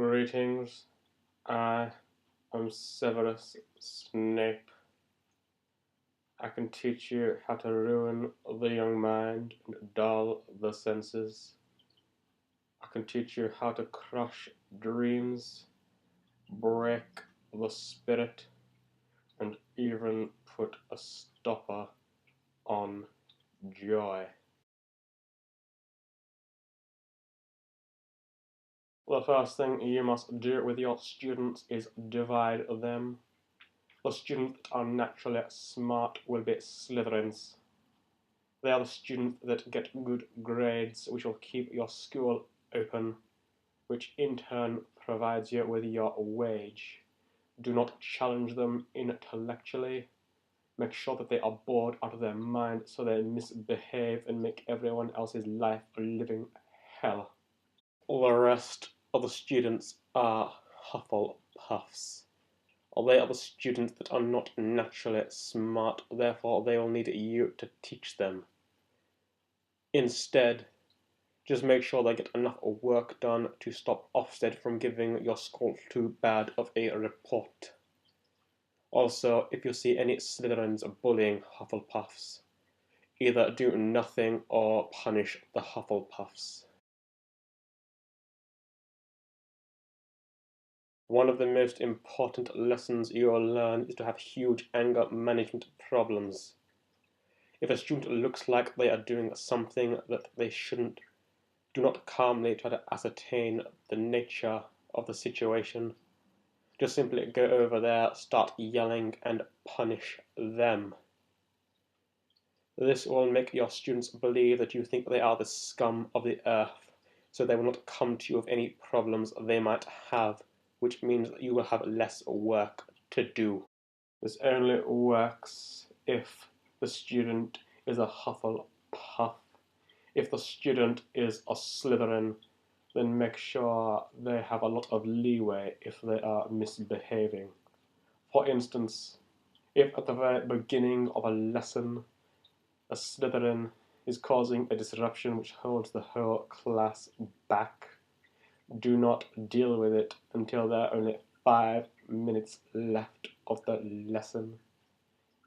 Greetings, I am Severus Snape. I can teach you how to ruin the young mind and dull the senses. I can teach you how to crush dreams, break the spirit, and even put a stopper on joy. The first thing you must do with your students is divide them. The students that are naturally smart will be Slytherins. They are the students that get good grades, which will keep your school open, which in turn provides you with your wage. Do not challenge them intellectually. Make sure that they are bored out of their mind so they misbehave and make everyone else's life a living hell. The rest of the students are Hufflepuffs. They are the students that are not naturally smart, therefore they will need you to teach them. Instead, just make sure they get enough work done to stop Ofsted from giving your school too bad of a report. Also, if you see any Slytherins bullying Hufflepuffs, either do nothing or punish the Hufflepuffs. One of the most important lessons you will learn is to have huge anger management problems. If a student looks like they are doing something that they shouldn't, do not calmly try to ascertain the nature of the situation. Just simply go over there, start yelling, and punish them. This will make your students believe that you think they are the scum of the earth, so they will not come to you with any problems they might have, which means that you will have less work to do. This only works if the student is a Hufflepuff. If the student is a Slytherin, then make sure they have a lot of leeway if they are misbehaving. For instance, if at the very beginning of a lesson a Slytherin is causing a disruption which holds the whole class back, do not deal with it until there are only 5 minutes left of the lesson,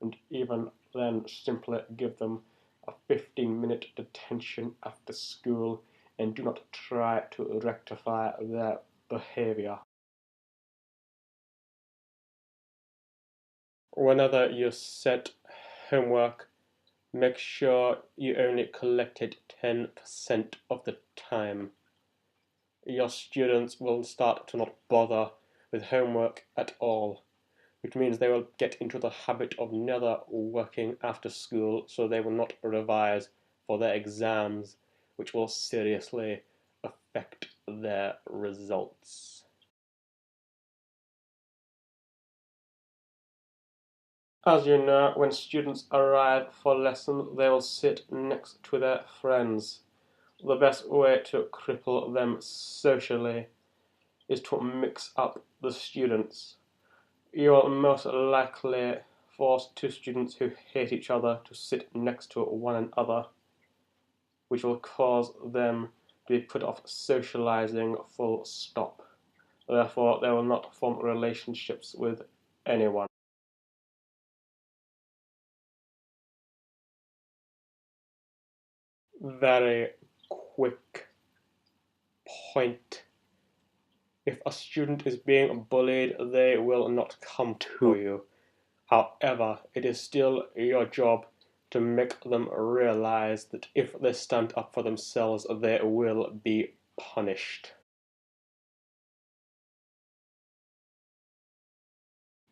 and even then simply give them a 15-minute detention after school and do not try to rectify their behavior. Whenever you set homework, make sure you only collect it 10% of the time. Your students will start to not bother with homework at all, which means they will get into the habit of never working after school, so they will not revise for their exams, which will seriously affect their results. As you know, when students arrive for lesson, they will sit next to their friends. The best way to cripple them socially is to mix up the students. You will most likely force 2 students who hate each other to sit next to one another, which will cause them to be put off socializing full stop. Therefore, they will not form relationships with anyone. Very quick point. If a student is being bullied, they will not come to you. However, it is still your job to make them realize that if they stand up for themselves, they will be punished.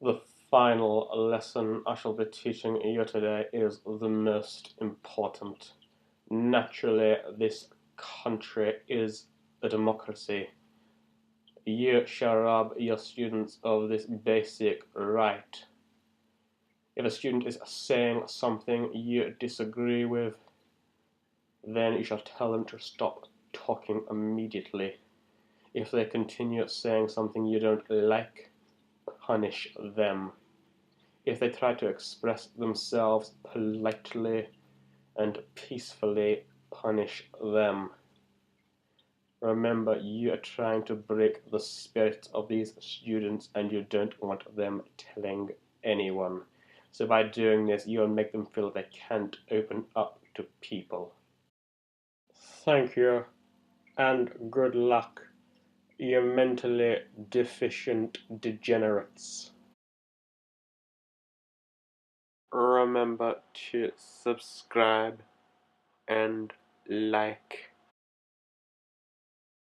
The final lesson I shall be teaching you today is the most important. Naturally, this country is a democracy. You shall rob your students of this basic right. If a student is saying something you disagree with, then you shall tell them to stop talking immediately. If they continue saying something you don't like, punish them. If they try to express themselves politely and peacefully, punish them. Remember, you are trying to break the spirit of these students and you don't want them telling anyone. So by doing this, you'll make them feel they can't open up to people. Thank you, and good luck, you mentally deficient degenerates. Remember to subscribe and like.